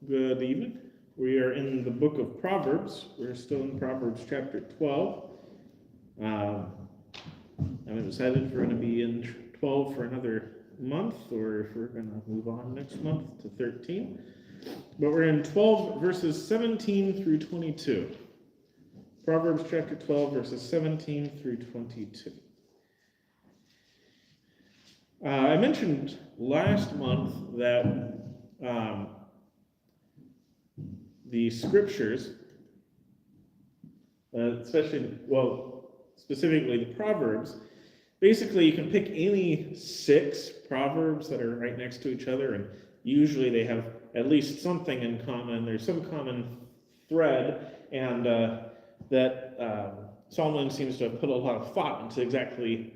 Good evening. We are in the book of Proverbs. We're still in Proverbs chapter 12. I'm decided if we're going to be in 12 for another month or if we're going to move on next month to 13. But we're in 12 verses 17 through 22. Proverbs chapter 12 verses 17 through 22. I mentioned last month that the scriptures, specifically the Proverbs, basically you can pick any 6 Proverbs that are right next to each other, and usually they have at least something in common. There's some common thread, and that Solomon seems to have put a lot of thought into exactly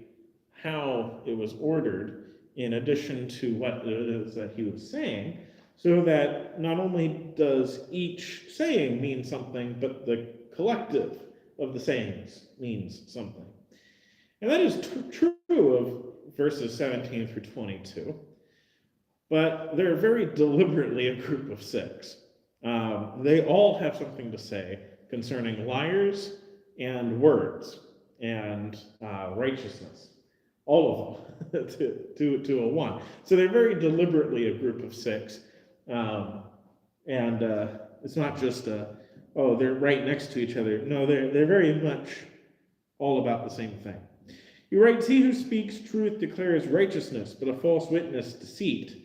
how it was ordered, in addition to what it is that he was saying, so that not only does each saying mean something, but the collective of the sayings means something. And that is true of verses 17 through 22, but they're very deliberately a group of 6. They all have something to say concerning liars and words and righteousness. All of them to a one. So they're very deliberately a group of 6. It's not just they're right next to each other. No, they're very much all about the same thing. He writes, "He who speaks truth declares righteousness, but a false witness deceit.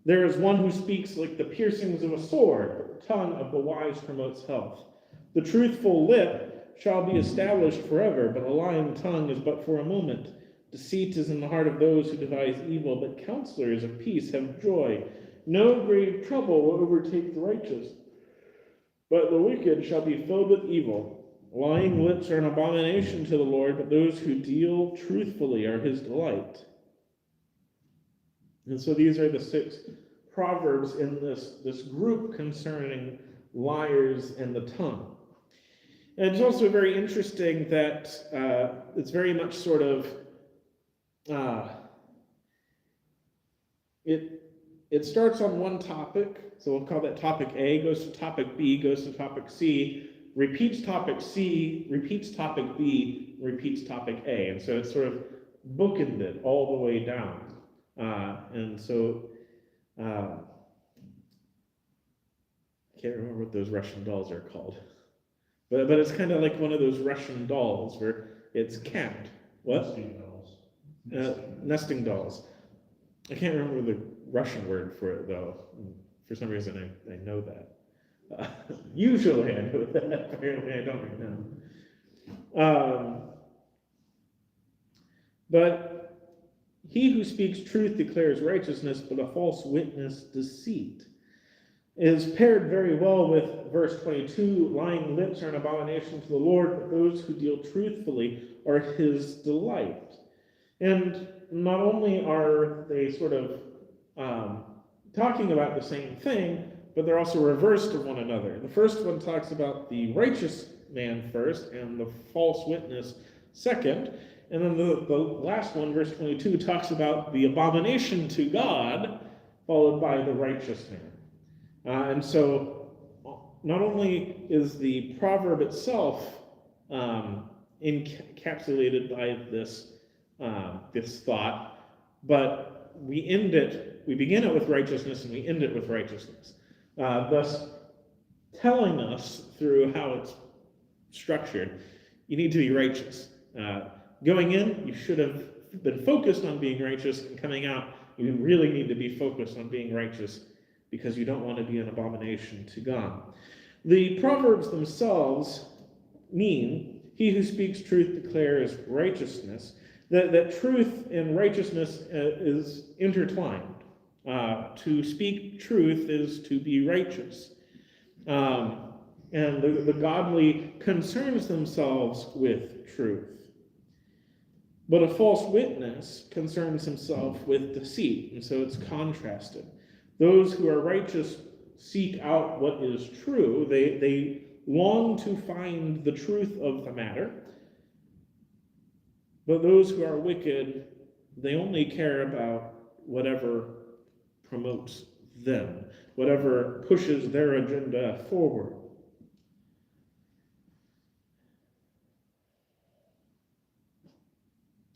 There is one who speaks like the piercings of a sword, but the tongue of the wise promotes health. The truthful lip shall be established forever, but a lying tongue is but for a moment. Deceit is in the heart of those who devise evil, but counselors of peace have joy. No grave trouble will overtake the righteous, but the wicked shall be filled with evil. Lying lips are an abomination to the Lord, but those who deal truthfully are his delight." And so these are the 6 proverbs in this group concerning liars and the tongue. And it's also very interesting that it's very much sort of it starts on one topic, so we'll call that topic A, goes to topic B, goes to topic C, repeats topic C, repeats topic B, repeats topic A. And so it's sort of bookended all the way down. I can't remember what those Russian dolls are called. But it's kind of like one of those Russian dolls where it's capped. What? Nesting dolls. Nesting dolls. I can't remember the Russian word for it, though. For some reason, I know that. Usually I know that. Apparently I don't right now. But he who speaks truth declares righteousness, but a false witness deceit. Is paired very well with verse 22, lying lips are an abomination to the Lord, but those who deal truthfully are his delight. And not only are they sort of talking about the same thing, but they're also reversed of one another. The first one talks about the righteous man first and the false witness second. And then the last one, verse 22, talks about the abomination to God, followed by the righteous man. And so not only is the proverb itself encapsulated by this thought, but we begin it with righteousness and we end it with righteousness, thus telling us through how it's structured, you need to be righteous. Going in, you should have been focused on being righteous, and coming out, you really need to be focused on being righteous because you don't want to be an abomination to God. The Proverbs themselves mean, he who speaks truth declares righteousness, that truth and righteousness is intertwined. To speak truth is to be righteous. And the godly concerns themselves with truth. But a false witness concerns himself with deceit, and so it's contrasted. Those who are righteous seek out what is true. They long to find the truth of the matter. But those who are wicked, they only care about whatever promotes them, whatever pushes their agenda forward.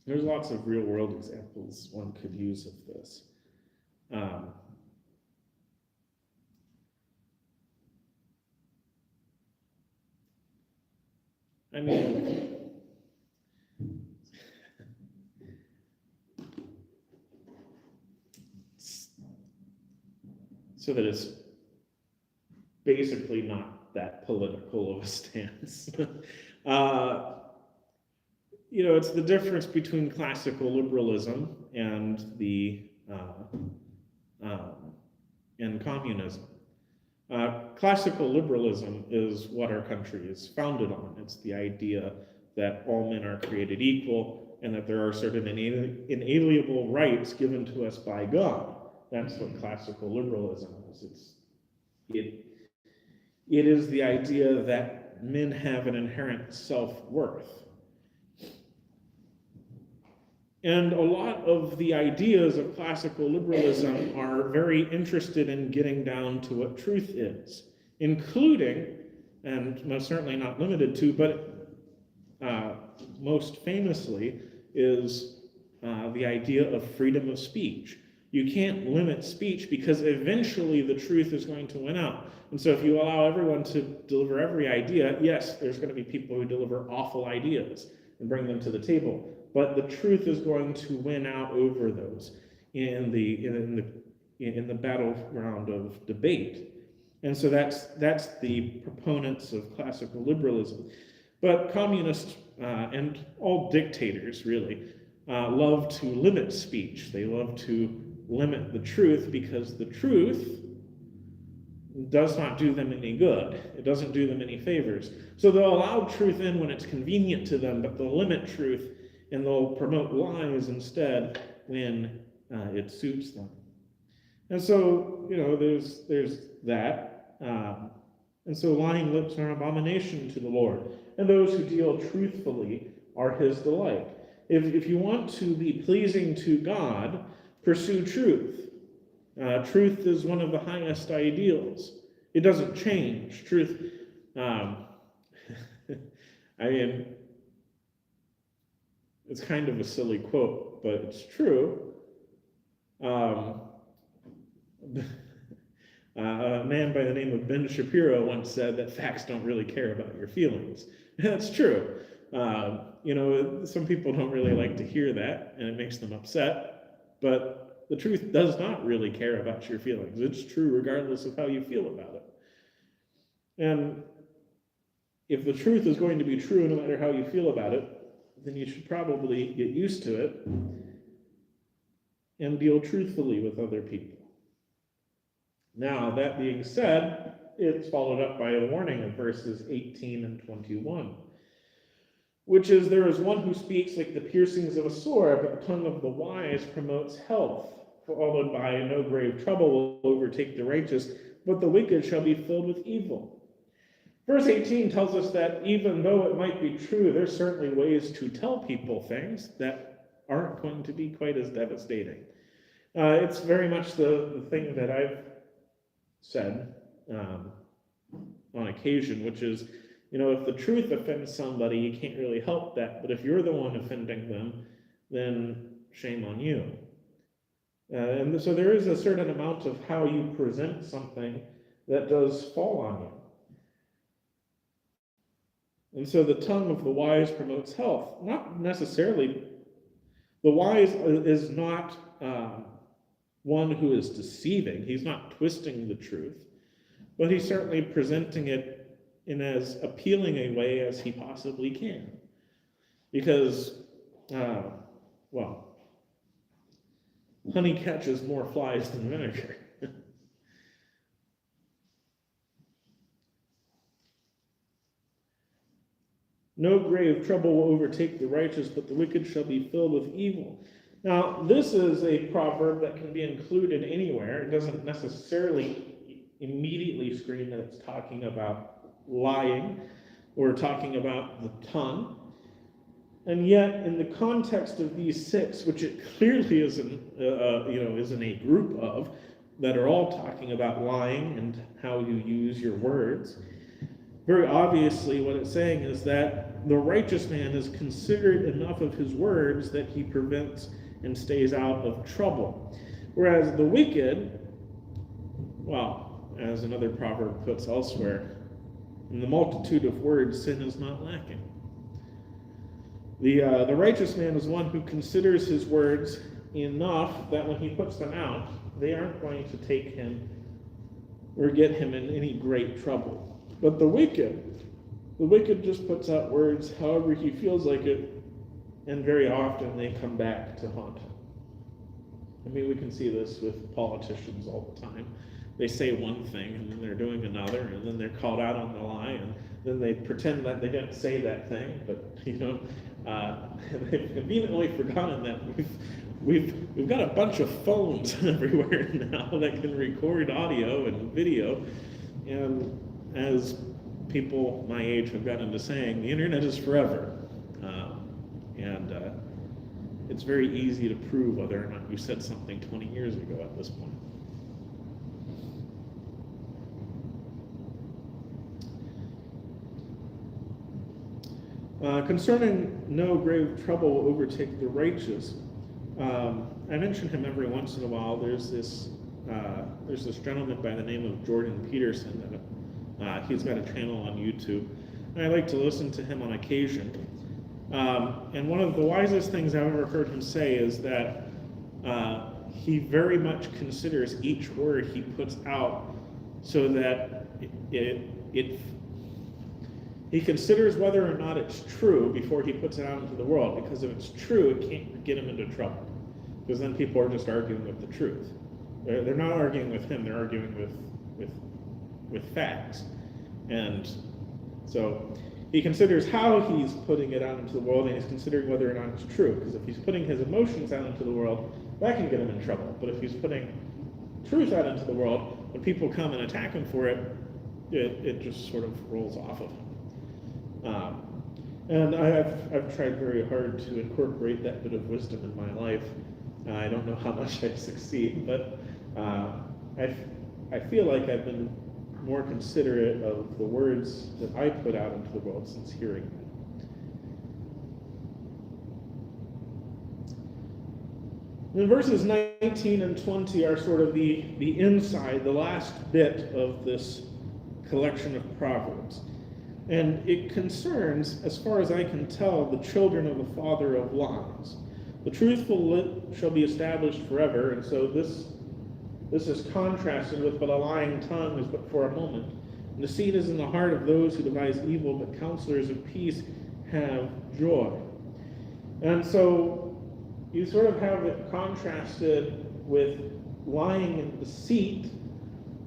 There's lots of real-world examples one could use of this. I mean, so that it's basically not that political of a stance. It's the difference between classical liberalism and and communism. Classical liberalism is what our country is founded on. It's the idea that all men are created equal and that there are certain inalienable rights given to us by God. That's what classical liberalism is. It is the idea that men have an inherent self-worth. And a lot of the ideas of classical liberalism are very interested in getting down to what truth is, including, and most certainly not limited to, but most famously, is the idea of freedom of speech. You can't limit speech because eventually the truth is going to win out. And so if you allow everyone to deliver every idea, yes, there's going to be people who deliver awful ideas and bring them to the table. But the truth is going to win out over those in the battleground of debate. And so that's the proponents of classical liberalism. But communists and all dictators really love to limit speech. They love to limit the truth because the truth does not do them any good. It doesn't do them any favors. So they'll allow truth in when it's convenient to them, but they'll limit truth and they'll promote lies instead when it suits them. And so, there's that. And so lying lips are an abomination to the Lord, and those who deal truthfully are his delight. If you want to be pleasing to God, pursue truth. Truth is one of the highest ideals. It doesn't change. Truth, it's kind of a silly quote, but it's true. A man by the name of Ben Shapiro once said that facts don't really care about your feelings. That's true. Some people don't really like to hear that, and it makes them upset, but the truth does not really care about your feelings. It's true regardless of how you feel about it. And if the truth is going to be true no matter how you feel about it, then you should probably get used to it and deal truthfully with other people. Now, that being said, it's followed up by a warning in verses 18 and 21, which is, there is one who speaks like the piercings of a sword, but the tongue of the wise promotes health, followed by no grave trouble will overtake the righteous, but the wicked shall be filled with evil. Verse 18 tells us that even though it might be true, there's certainly ways to tell people things that aren't going to be quite as devastating. It's very much the thing that I've said on occasion, which is, if the truth offends somebody, you can't really help that, but if you're the one offending them, then shame on you. And so there is a certain amount of how you present something that does fall on you. And so the tongue of the wise promotes health. Not necessarily. The wise is not one who is deceiving. He's not twisting the truth, but he's certainly presenting it in as appealing a way as he possibly can. Because, honey catches more flies than vinegar. No grave trouble will overtake the righteous, but the wicked shall be filled with evil. Now, this is a proverb that can be included anywhere. It doesn't necessarily immediately scream that it's talking about lying or talking about the tongue. And yet, in the context of these six, which it clearly isn't, isn't a group of, that are all talking about lying and how you use your words. Very obviously, what it's saying is that the righteous man is considered enough of his words that he prevents and stays out of trouble. Whereas the wicked, well, as another proverb puts elsewhere, in the multitude of words, sin is not lacking. The righteous man is one who considers his words enough that when he puts them out, they aren't going to take him or get him in any great trouble. But the wicked just puts out words however he feels like it, and very often they come back to haunt him. I mean, we can see this with politicians all the time. They say one thing, and then they're doing another, and then they're called out on the lie, and then they pretend that they didn't say that thing, but, they've conveniently forgotten that we've got a bunch of phones everywhere now that can record audio and video, and as people my age have gotten into saying, the internet is forever. It's very easy to prove whether or not you said something 20 years ago at this point. Concerning no grave trouble will overtake the righteous, I mention him every once in a while. There's this gentleman by the name of Jordan Peterson that he's got a channel on YouTube, and I like to listen to him on occasion. And one of the wisest things I've ever heard him say is that he very much considers each word he puts out so that he considers whether or not it's true before he puts it out into the world, because if it's true, it can't get him into trouble, because then people are just arguing with the truth. They're not arguing with him, they're arguing with facts. And so he considers how he's putting it out into the world, and he's considering whether or not it's true, because if he's putting his emotions out into the world, that can get him in trouble. But if he's putting truth out into the world, when people come and attack him for it, it just sort of rolls off of him. And I've tried very hard to incorporate that bit of wisdom in my life. I don't know how much I succeed, but I feel like I've been more considerate of the words that I put out into the world since hearing them. And verses 19 and 20 are sort of the inside, the last bit of this collection of Proverbs. And it concerns, as far as I can tell, the children of the father of lies. The truthful lip shall be established forever, and so this is contrasted with, but a lying tongue is but for a moment. And deceit is in the heart of those who devise evil, but counselors of peace have joy. And so you sort of have it contrasted with lying and deceit,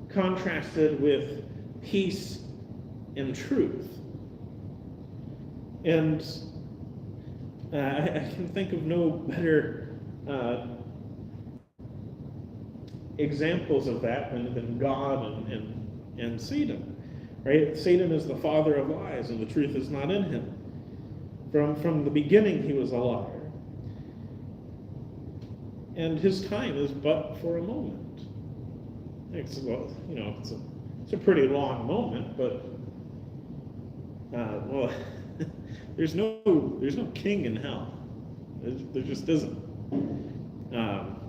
contrasted with peace and truth. And I can think of no better examples of that than God and Satan, right? Satan is the father of lies, and the truth is not in him. From the beginning, he was a liar. And his time is but for a moment. It's a pretty long moment, but there's no king in hell. There just isn't.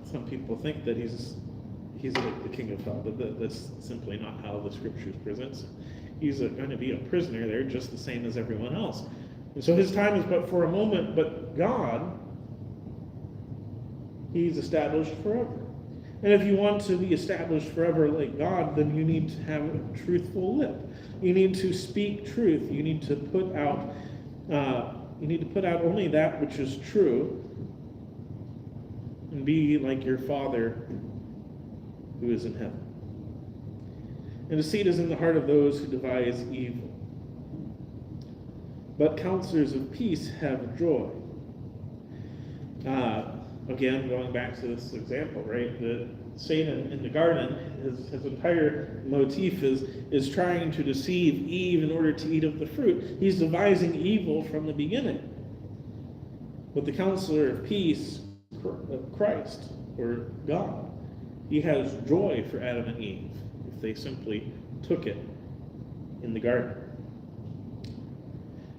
Some people think that he's the king of hell, but that's simply not how the scriptures presents him. He's going to be a prisoner there just the same as everyone else. And so his time is but for a moment, but God, he's established forever. And if you want to be established forever like God, then you need to have a truthful lip. You need to speak truth. You need to put out only that which is true, and be like your Father who is in heaven. And deceit is in the heart of those who devise evil, but counselors of peace have joy. Again, going back to this example, right? That Satan in the garden, his entire motif is trying to deceive Eve in order to eat of the fruit. He's devising evil from the beginning. But the counselor of peace, Christ, or God, He has joy for Adam and Eve if they simply took it in the garden.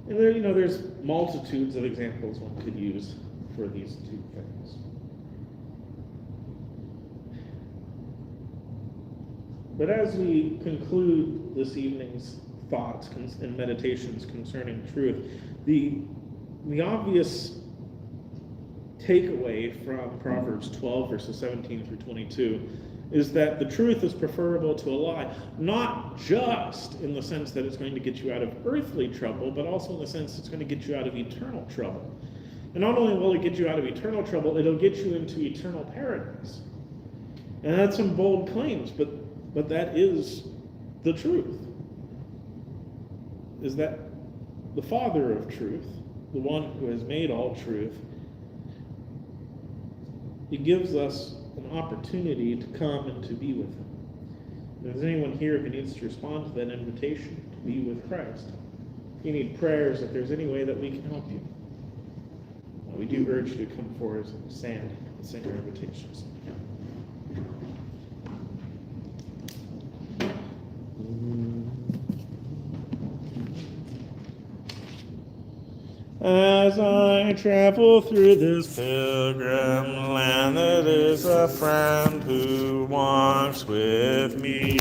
And there, there's multitudes of examples one could use for these two things. But as we conclude this evening's thoughts and meditations concerning truth, the obvious takeaway from Proverbs 12, verses 17 through 22, is that the truth is preferable to a lie, not just in the sense that it's going to get you out of earthly trouble, but also in the sense it's going to get you out of eternal trouble. And not only will it get you out of eternal trouble, it'll get you into eternal paradise. And that's some bold claims, but that is the truth. Is that the Father of truth, the one who has made all truth, he gives us an opportunity to come and to be with him. If there's anyone here who needs to respond to that invitation to be with Christ, if you need prayers, if there's any way that we can help you, we do urge you to come forward and stand and sing our invitations. As I travel through this pilgrim land, there is a friend who walks with me.